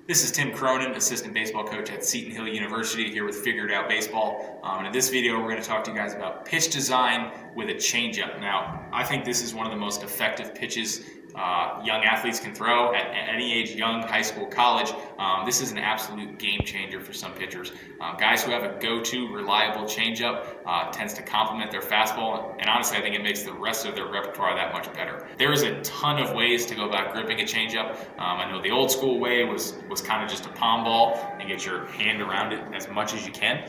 This is Tim Cronin, assistant baseball coach at Seton Hill University, here with Figured Out Baseball. And in this video, we're going to talk to you guys about pitch design with a changeup. Now, I think this is one of the most effective pitches young athletes can throw at any age, young, high school, college. This is an absolute game changer for some pitchers. Guys who have a go-to reliable changeup tends to complement their fastball, and honestly, I think it makes the rest of their repertoire that much better. There is a ton of ways to go about gripping a changeup. I know the old school way was kind of just a palm ball and get your hand around it as much as you can.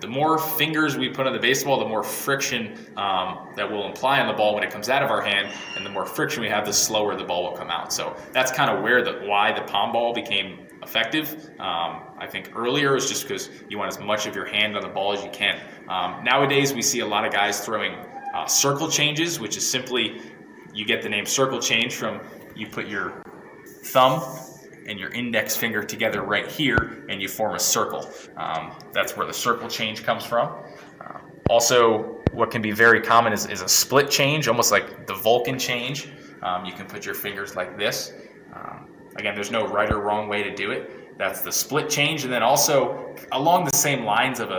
The more fingers we put on the baseball, the more friction that will imply on the ball when it comes out of our hand, and the more friction we have, the slower the ball will come out. So that's kind of why the palm ball became effective. I think earlier is just because you want as much of your hand on the ball as you can. Nowadays we see a lot of guys throwing circle changes, which is simply, you get the name circle change from, you put your thumb and your index finger together right here and you form a circle. That's where the circle change comes from. Also, what can be very common is a split change, almost like the Vulcan change. You can put your fingers like this. Again, there's no right or wrong way to do it. That's the split change. And then also, along the same lines of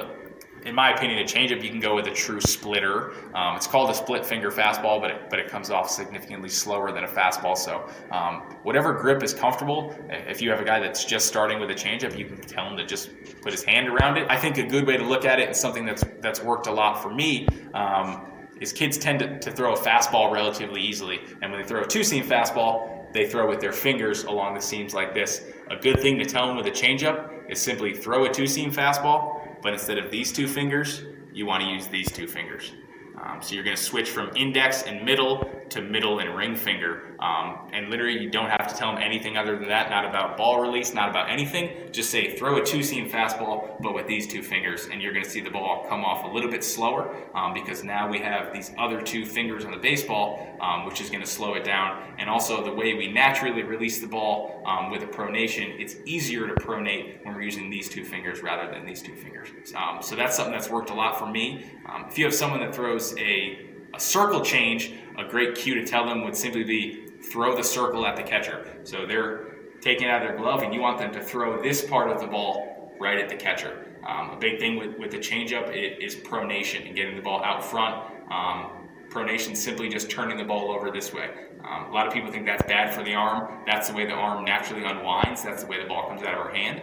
in my opinion, a changeup, you can go with a true splitter. It's called a split finger fastball, but it comes off significantly slower than a fastball. So whatever grip is comfortable. If you have a guy that's just starting with a changeup, you can tell him to just put his hand around it. I think a good way to look at it, and something that's worked a lot for me, is kids tend to throw a fastball relatively easily. And when they throw a two-seam fastball, they throw with their fingers along the seams like this. A good thing to tell them with a changeup is simply throw a two-seam fastball, but instead of these two fingers, you want to use these two fingers. So you're going to switch from index and middle to middle and ring finger. And literally you don't have to tell them anything other than that, not about ball release, not about anything. Just say throw a two-seam fastball, but with these two fingers, and you're going to see the ball come off a little bit slower because now we have these other two fingers on the baseball, which is going to slow it down. And also the way we naturally release the ball with a pronation, it's easier to pronate when we're using these two fingers rather than these two fingers. So that's something that's worked a lot for me. If you have someone that throws a circle change, a great cue to tell them would simply be throw the circle at the catcher. So they're taking it out of their glove and you want them to throw this part of the ball right at the catcher. A big thing with the changeup is pronation and getting the ball out front. Pronation is simply just turning the ball over this way. A lot of people think that's bad for the arm. That's the way the arm naturally unwinds. That's the way the ball comes out of our hand.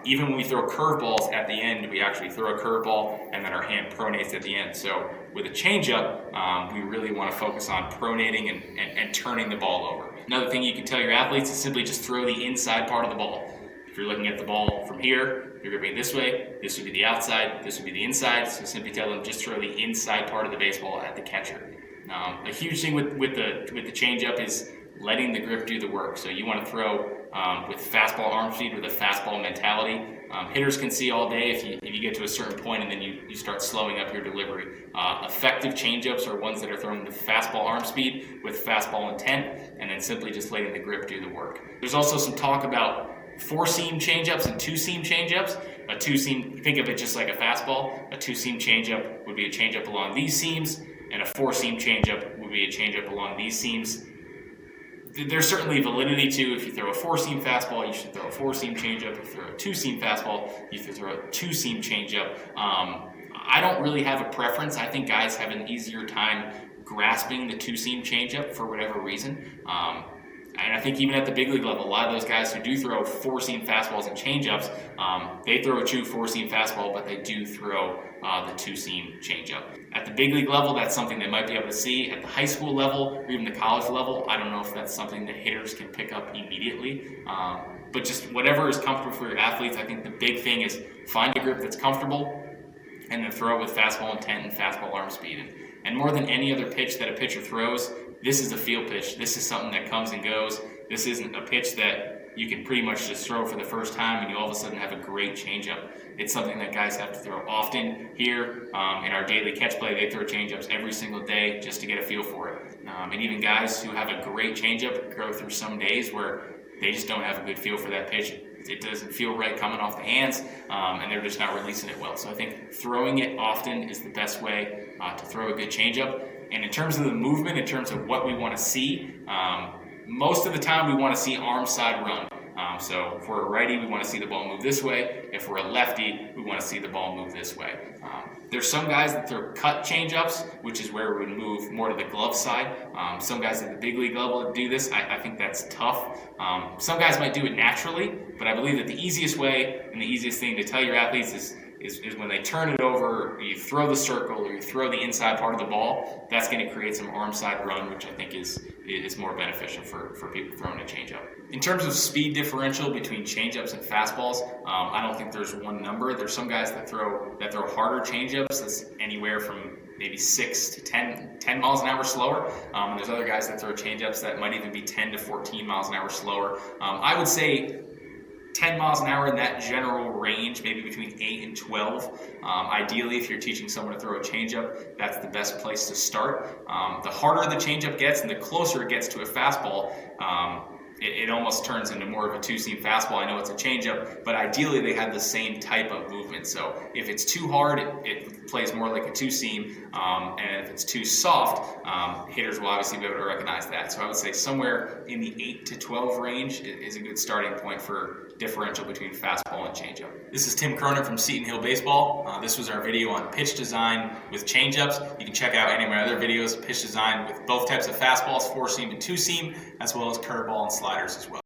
Even when we throw curveballs at the end, we actually throw a curveball and then our hand pronates at the end. So with a changeup, we really want to focus on pronating and turning the ball over. Another thing you can tell your athletes is simply just throw the inside part of the ball. If you're looking at the ball from here, you're gripping this way, this would be the outside, this would be the inside. So simply tell them just throw the inside part of the baseball at the catcher. A huge thing with the changeup is letting the grip do the work. So you want to throw with fastball arm speed, with a fastball mentality. Hitters can see all day if you get to a certain point and then you start slowing up your delivery. Effective changeups are ones that are thrown with fastball arm speed, with fastball intent, and then simply just letting the grip do the work. There's also some talk about four-seam changeups and two-seam changeups. A two-seam, think of it just like a fastball. A two-seam changeup would be a changeup along these seams, and a four-seam changeup would be a changeup along these seams. There's certainly validity to, if you throw a four-seam fastball, you should throw a four-seam changeup. If you throw a two-seam fastball, you should throw a two-seam changeup. I don't really have a preference. I think guys have an easier time grasping the two-seam changeup for whatever reason. And I think even at the big league level, a lot of those guys who do throw four-seam fastballs and changeups, they throw a true four-seam fastball, but they do throw the two-seam changeup. At the big league level, that's something they might be able to see. At the high school level, or even the college level, I don't know if that's something that hitters can pick up immediately. But just whatever is comfortable for your athletes, I think the big thing is find a grip that's comfortable and then throw it with fastball intent and fastball arm speed. And more than any other pitch that a pitcher throws, this is a field pitch. This is something that comes and goes. This isn't a pitch that you can pretty much just throw for the first time and you all of a sudden have a great changeup. It's something that guys have to throw often. Here in our daily catch play, they throw changeups every single day just to get a feel for it. And even guys who have a great changeup go through some days where they just don't have a good feel for that pitch. It doesn't feel right coming off the hands, and they're just not releasing it well. So I think throwing it often is the best way to throw a good changeup. And in terms of the movement, in terms of what we want to see, most of the time we want to see arm side run. So if we're a righty, we want to see the ball move this way. If we're a lefty, we want to see the ball move this way. There's some guys that throw cut changeups, which is where we would move more to the glove side. Some guys at the big league level do this. I think that's tough. Some guys might do it naturally, but I believe that the easiest way and the easiest thing to tell your athletes is when they turn it over, you throw the circle or you throw the inside part of the ball. That's going to create some arm side run, which I think is more beneficial for people throwing a changeup. In terms of speed differential between changeups and fastballs, I don't think there's one number. There's some guys that throw harder changeups that's anywhere from maybe 6 to 10 miles an hour slower. And there's other guys that throw changeups that might even be 10 to 14 miles an hour slower. I would say 10 miles an hour in that general range, maybe between 8 and 12. Ideally, if you're teaching someone to throw a changeup, that's the best place to start. The harder the changeup gets and the closer it gets to a fastball, it almost turns into more of a two-seam fastball. I know it's a changeup, but ideally they have the same type of movement. So if it's too hard, it plays more like a two-seam, and if it's too soft, hitters will obviously be able to recognize that. So I would say somewhere in the 8 to 12 range is a good starting point for differential between fastball and changeup. This is Tim Cronin from Seton Hill Baseball. This was our video on pitch design with changeups. You can check out any of my other videos, pitch design with both types of fastballs, 4-seam and 2-seam, as well as curveball and sliders as well.